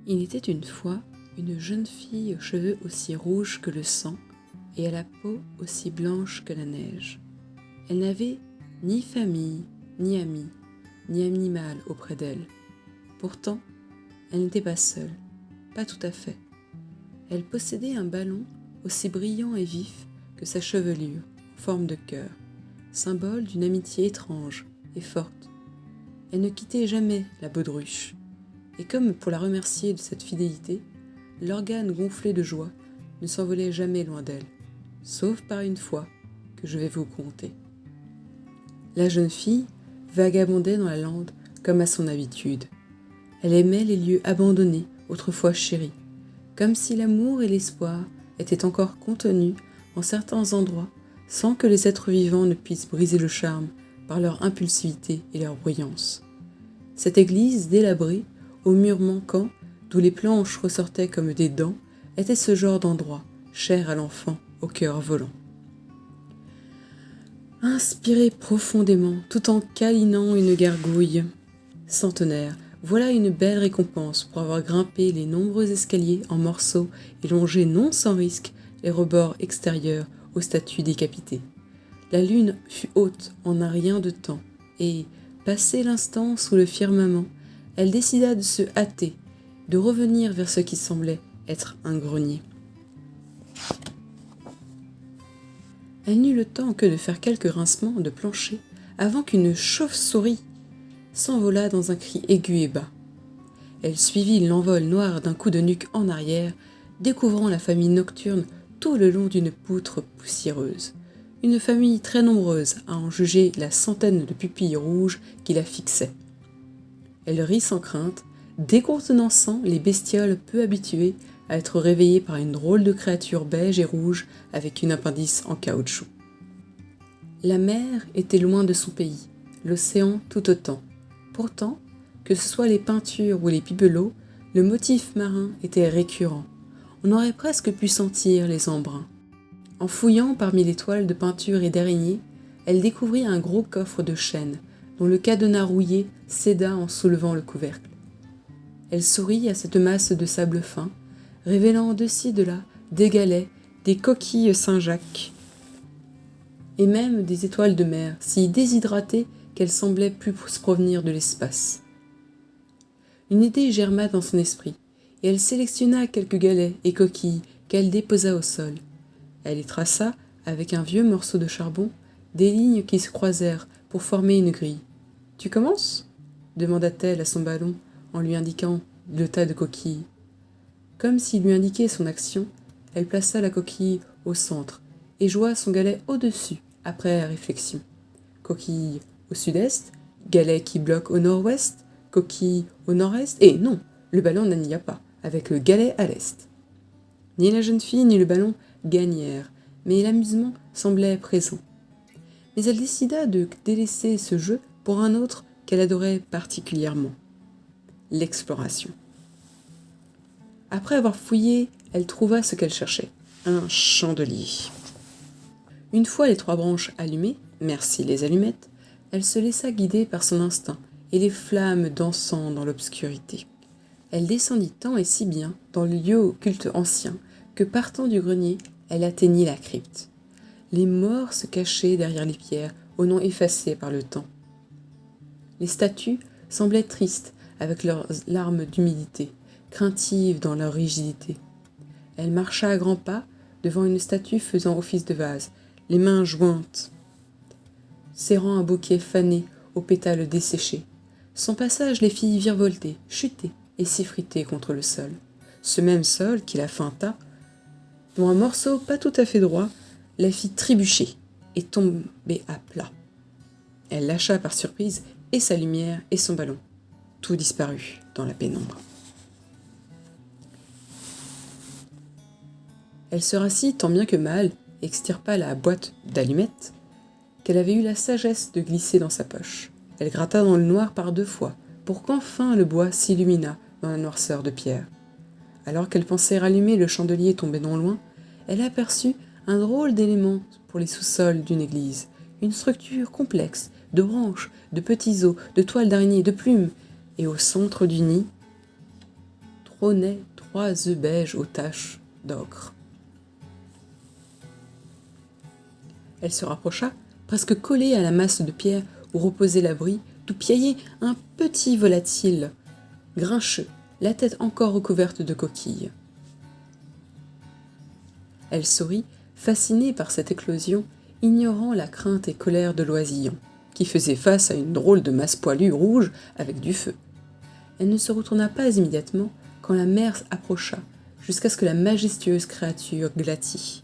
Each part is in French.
Il était une fois une jeune fille aux cheveux aussi rouges que le sang et à la peau aussi blanche que la neige. Elle n'avait ni famille, ni amis, ni animal auprès d'elle. Pourtant, elle n'était pas seule, pas tout à fait. Elle possédait un ballon aussi brillant et vif que sa chevelure, en forme de cœur, symbole d'une amitié étrange et forte. Elle ne quittait jamais la baudruche, et comme pour la remercier de cette fidélité, l'organe gonflé de joie ne s'envolait jamais loin d'elle, sauf par une fois que je vais vous conter. La jeune fille vagabondait dans la lande comme à son habitude. Elle aimait les lieux abandonnés, autrefois chéris, comme si l'amour et l'espoir étaient encore contenus en certains endroits sans que les êtres vivants ne puissent briser le charme par leur impulsivité et leur bruyance. Cette église délabrée, aux murs manquants, d'où les planches ressortaient comme des dents, était ce genre d'endroit, cher à l'enfant, au cœur volant. Inspirez profondément, tout en câlinant une gargouille. Centenaire, voilà une belle récompense pour avoir grimpé les nombreux escaliers en morceaux et longé non sans risque les rebords extérieurs aux statues décapitées. La lune fut haute en un rien de temps, et, passé l'instant sous le firmament, elle décida de se hâter, de revenir vers ce qui semblait être un grenier. Elle n'eut le temps que de faire quelques grincements de plancher avant qu'une chauve-souris s'envola dans un cri aigu et bas. Elle suivit l'envol noir d'un coup de nuque en arrière, découvrant la famille nocturne tout le long d'une poutre poussiéreuse. Une famille très nombreuse, à en juger la centaine de pupilles rouges qui la fixaient. Elle rit sans crainte, décontenançant les bestioles peu habituées à être réveillées par une drôle de créature beige et rouge avec une appendice en caoutchouc. La mer était loin de son pays, l'océan tout autant. Pourtant, que ce soit les peintures ou les bibelots, le motif marin était récurrent. On aurait presque pu sentir les embruns. En fouillant parmi les toiles de peinture et d'araignées, elle découvrit un gros coffre de chêne, dont le cadenas rouillé céda en soulevant le couvercle. Elle sourit à cette masse de sable fin, révélant de-ci de là des galets, des coquilles Saint-Jacques, et même des étoiles de mer, si déshydratées qu'elles semblaient plus se provenir de l'espace. Une idée germa dans son esprit, et elle sélectionna quelques galets et coquilles qu'elle déposa au sol. Elle y traça, avec un vieux morceau de charbon, des lignes qui se croisèrent pour former une grille. « Tu commences » demanda-t-elle à son ballon en lui indiquant le tas de coquilles. Comme s'il lui indiquait son action, elle plaça la coquille au centre et joua son galet au-dessus, après réflexion. Coquille au sud-est, galet qui bloque au nord-ouest, coquille au nord-est, et non, le ballon n'y a pas, avec le galet à l'est. Ni la jeune fille ni le ballon gagnèrent, mais l'amusement semblait présent. Mais elle décida de délaisser ce jeu pour un autre qu'elle adorait particulièrement, l'exploration. Après avoir fouillé, elle trouva ce qu'elle cherchait, un chandelier. Une fois les 3 branches allumées, merci les allumettes, elle se laissa guider par son instinct et les flammes dansant dans l'obscurité. Elle descendit tant et si bien dans le lieu au culte ancien que partant du grenier, elle atteignit la crypte. Les morts se cachaient derrière les pierres, aux noms effacés par le temps. Les statues semblaient tristes avec leurs larmes d'humidité, craintives dans leur rigidité. Elle marcha à grands pas devant une statue faisant office de vase, les mains jointes, serrant un bouquet fané aux pétales desséchés. Son passage les fit virevolter, chuter et s'effriter contre le sol. Ce même sol qui la feinta, dont un morceau pas tout à fait droit, la fit trébucher et tomber à plat. Elle lâcha par surprise et sa lumière et son ballon. Tout disparut dans la pénombre. Elle se rassit tant bien que mal, extirpa la boîte d'allumettes, qu'elle avait eu la sagesse de glisser dans sa poche. Elle gratta dans le noir par 2 fois, pour qu'enfin le bois s'illuminât dans la noirceur de pierre. Alors qu'elle pensait rallumer le chandelier tombé non loin, elle aperçut un drôle d'élément pour les sous-sols d'une église, une structure complexe, de branches, de petits os, de toiles d'araignée, de plumes, et au centre du nid, trônaient 3 œufs beiges aux taches d'ocre. Elle se rapprocha, presque collée à la masse de pierre où reposait l'abri, d'où piaillait un petit volatile, grincheux, la tête encore recouverte de coquilles. Elle sourit, fascinée par cette éclosion, ignorant la crainte et colère de l'oisillon, qui faisait face à une drôle de masse poilue rouge avec du feu. Elle ne se retourna pas immédiatement quand la mère approcha, jusqu'à ce que la majestueuse créature glâtît.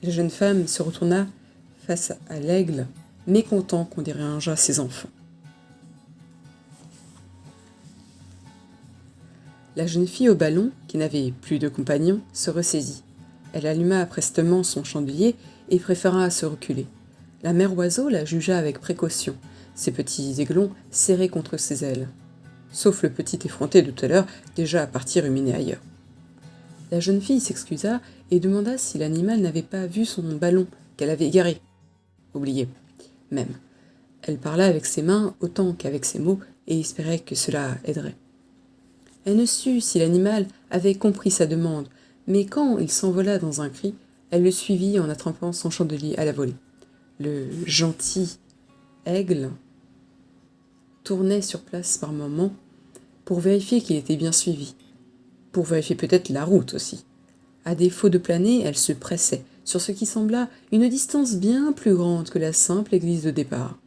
La jeune femme se retourna face à l'aigle, mécontent qu'on dérangeât ses enfants. La jeune fille au ballon, qui n'avait plus de compagnon, se ressaisit. Elle alluma prestement son chandelier et préféra se reculer. La mère oiseau la jugea avec précaution, ses petits aiglons serrés contre ses ailes. Sauf le petit effronté de tout à l'heure, déjà à partir ruminer ailleurs. La jeune fille s'excusa et demanda si l'animal n'avait pas vu son ballon qu'elle avait égaré. Oublié, même. Elle parla avec ses mains autant qu'avec ses mots et espérait que cela aiderait. Elle ne sut si l'animal avait compris sa demande, mais quand il s'envola dans un cri, elle le suivit en attrapant son chandelier à la volée. Le gentil aigle tournait sur place par moments pour vérifier qu'il était bien suivi, pour vérifier peut-être la route aussi. À défaut de planer, elle se pressait sur ce qui sembla une distance bien plus grande que la simple église de départ.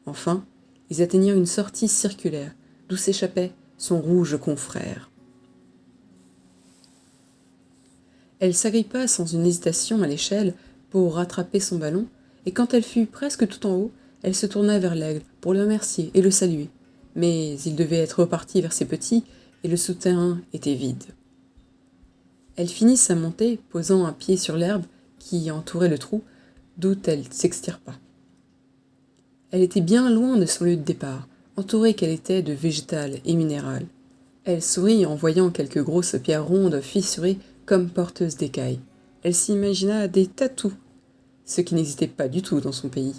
Enfin, ils atteignirent une sortie circulaire, d'où s'échappait son rouge confrère. Elle s'agrippa sans une hésitation à l'échelle pour rattraper son ballon, et quand elle fut presque tout en haut, elle se tourna vers l'aigle pour le remercier et le saluer. Mais il devait être reparti vers ses petits, et le souterrain était vide. Elle finit sa montée, posant un pied sur l'herbe qui entourait le trou, d'où elle s'extirpa. Elle était bien loin de son lieu de départ, entourée qu'elle était de végétal et minéral. Elle sourit en voyant quelques grosses pierres rondes fissurées comme porteuses d'écailles. Elle s'imagina des tatous, ce qui n'existait pas du tout dans son pays.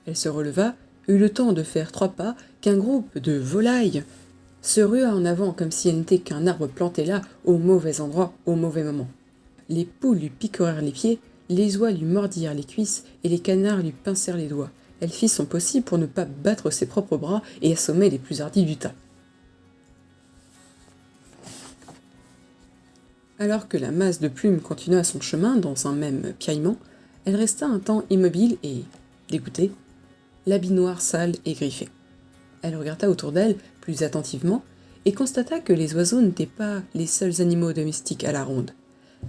Elle se releva, eut le temps de faire 3 pas, qu'un groupe de volailles se rua en avant comme si elle n'était qu'un arbre planté là, au mauvais endroit, au mauvais moment. Les poules lui picorèrent les pieds, les oies lui mordirent les cuisses et les canards lui pincèrent les doigts. Elle fit son possible pour ne pas battre ses propres bras et assommer les plus hardis du tas. Alors que la masse de plumes continua son chemin dans un même piaillement, elle resta un temps immobile et, dégoûtée, l'habit noir sale et griffé. Elle regarda autour d'elle plus attentivement et constata que les oiseaux n'étaient pas les seuls animaux domestiques à la ronde.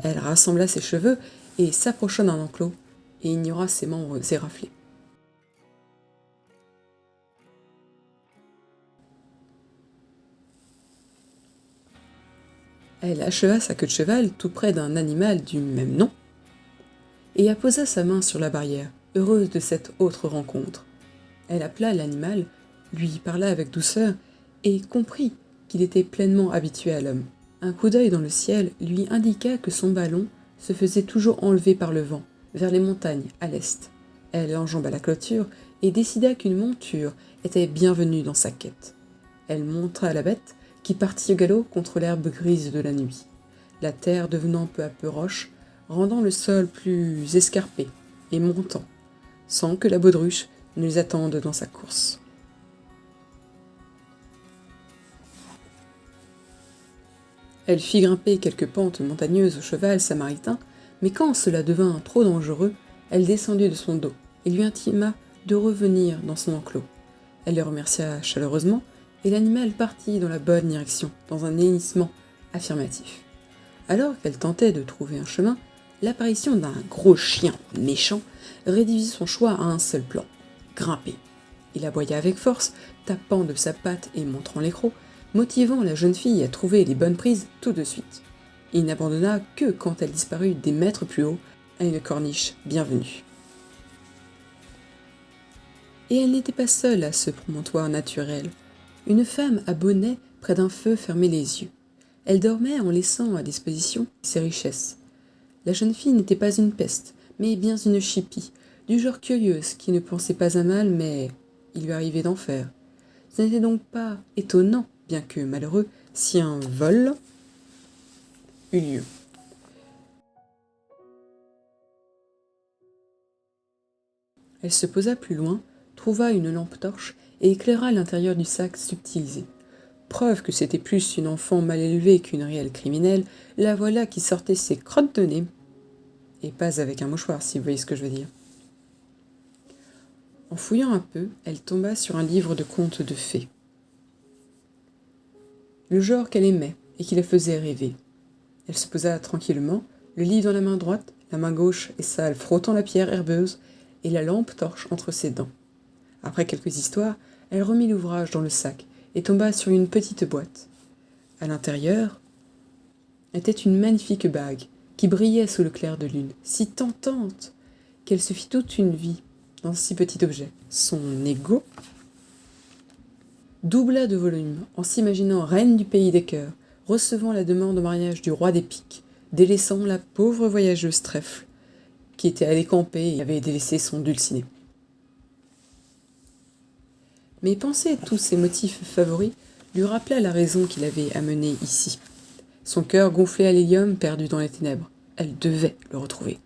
Elle rassembla ses cheveux et s'approcha d'un enclos et ignora ses membres éraflés. Elle acheva sa queue de cheval tout près d'un animal du même nom et apposa sa main sur la barrière, heureuse de cette autre rencontre. Elle appela l'animal, lui parla avec douceur et comprit qu'il était pleinement habitué à l'homme. Un coup d'œil dans le ciel lui indiqua que son ballon se faisait toujours enlever par le vent, vers les montagnes, à l'est. Elle enjamba la clôture et décida qu'une monture était bienvenue dans sa quête. Elle montra la bête, qui partit au galop contre l'herbe grise de la nuit, la terre devenant peu à peu roche, rendant le sol plus escarpé et montant, sans que la baudruche ne les attende dans sa course. Elle fit grimper quelques pentes montagneuses au cheval samaritain, mais quand cela devint trop dangereux, elle descendit de son dos et lui intima de revenir dans son enclos. Elle le remercia chaleureusement, et l'animal partit dans la bonne direction, dans un hennissement affirmatif. Alors qu'elle tentait de trouver un chemin, l'apparition d'un gros chien méchant réduisit son choix à un seul plan, grimper. Il aboya avec force, tapant de sa patte et montrant les crocs, motivant la jeune fille à trouver les bonnes prises tout de suite. Il n'abandonna que quand elle disparut des mètres plus haut, à une corniche bienvenue. Et elle n'était pas seule à ce promontoire naturel. Une femme à bonnet près d'un feu fermait les yeux. Elle dormait en laissant à disposition ses richesses. La jeune fille n'était pas une peste, mais bien une chipie, du genre curieuse qui ne pensait pas à mal, mais il lui arrivait d'en faire. Ce n'était donc pas étonnant bien que malheureux, si un vol eut lieu. Elle se posa plus loin, trouva une lampe torche et éclaira l'intérieur du sac subtilisé. Preuve que c'était plus une enfant mal élevée qu'une réelle criminelle, la voilà qui sortait ses crottes de nez. Et pas avec un mouchoir, si vous voyez ce que je veux dire. En fouillant un peu, elle tomba sur un livre de contes de fées. Le genre qu'elle aimait et qui la faisait rêver. Elle se posa tranquillement, le livre dans la main droite, la main gauche et sale frottant la pierre herbeuse, et la lampe torche entre ses dents. Après quelques histoires, elle remit l'ouvrage dans le sac et tomba sur une petite boîte. À l'intérieur était une magnifique bague qui brillait sous le clair de lune, si tentante qu'elle se fit toute une vie dans si petit objet. Son ego doubla de volume en s'imaginant reine du pays des cœurs, recevant la demande en mariage du roi des piques, délaissant la pauvre voyageuse trèfle qui était allée camper et avait délaissé son dulciné. Mais penser à tous ses motifs favoris lui rappela la raison qui l'avait amenée ici. Son cœur gonflé à l'hélium perdu dans les ténèbres. Elle devait le retrouver.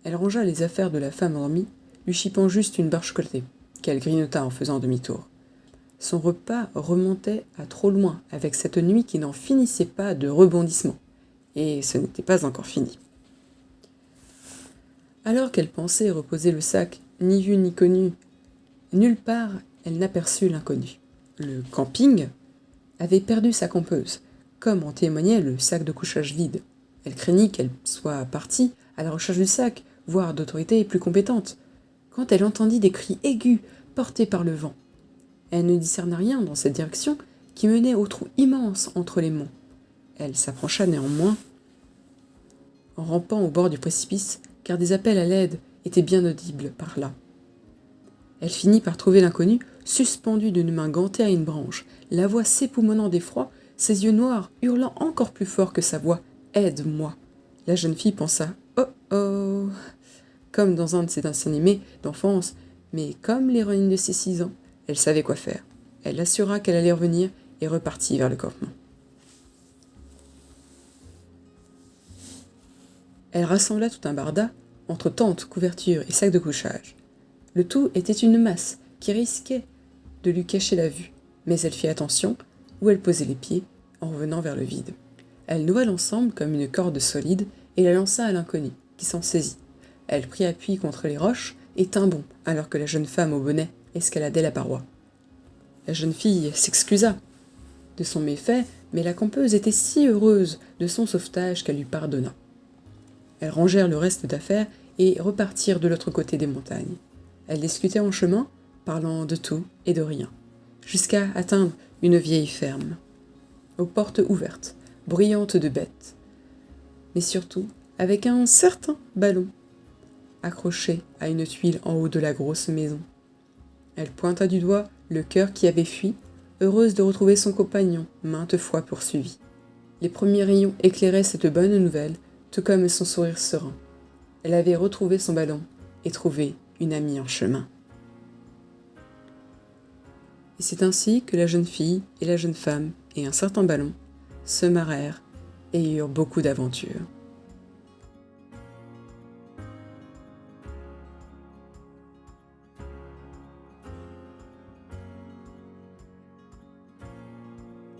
Elle rangea les affaires de la femme endormie, lui chipant juste une barre chocolatée, qu'elle grignota en faisant demi-tour. Son repas remontait à trop loin avec cette nuit qui n'en finissait pas de rebondissements. Et ce n'était pas encore fini. Alors qu'elle pensait reposer le sac, ni vu ni connu, nulle part elle n'aperçut l'inconnu. Le camping avait perdu sa campeuse, comme en témoignait le sac de couchage vide. Elle craignit qu'elle soit partie à la recherche du sac, voire d'autorités plus compétentes, quand elle entendit des cris aigus portés par le vent. Elle ne discerna rien dans cette direction qui menait au trou immense entre les monts. Elle s'approcha néanmoins en rampant au bord du précipice, car des appels à l'aide étaient bien audibles par là. Elle finit par trouver l'inconnu, suspendu d'une main gantée à une branche, la voix s'époumonnant d'effroi, ses yeux noirs hurlant encore plus fort que sa voix « Aide-moi !» La jeune fille pensa « Oh oh !» Comme dans un de ses dessins animés d'enfance, mais comme l'héroïne de ses 6 ans, elle savait quoi faire. Elle assura qu'elle allait revenir et repartit vers le campement. Elle rassembla tout un barda, entre tente, couverture et sac de couchage. Le tout était une masse qui risquait de lui cacher la vue, mais elle fit attention où elle posait les pieds en revenant vers le vide. Elle noua l'ensemble comme une corde solide et la lança à l'inconnu, qui s'en saisit. Elle prit appui contre les roches et tint bon, alors que la jeune femme au bonnet escaladait la paroi. La jeune fille s'excusa de son méfait, mais la campeuse était si heureuse de son sauvetage qu'elle lui pardonna. Elles rangèrent le reste d'affaires et repartirent de l'autre côté des montagnes. Elles discutaient en chemin, parlant de tout et de rien, jusqu'à atteindre une vieille ferme, aux portes ouvertes, bruyantes de bêtes, mais surtout avec un certain ballon accroché à une tuile en haut de la grosse maison. Elle pointa du doigt le cœur qui avait fui, heureuse de retrouver son compagnon, maintes fois poursuivi. Les premiers rayons éclairaient cette bonne nouvelle, tout comme son sourire serein. Elle avait retrouvé son ballon et trouvé une amie en chemin. Et c'est ainsi que la jeune fille et la jeune femme et un certain ballon se marrèrent et eurent beaucoup d'aventures.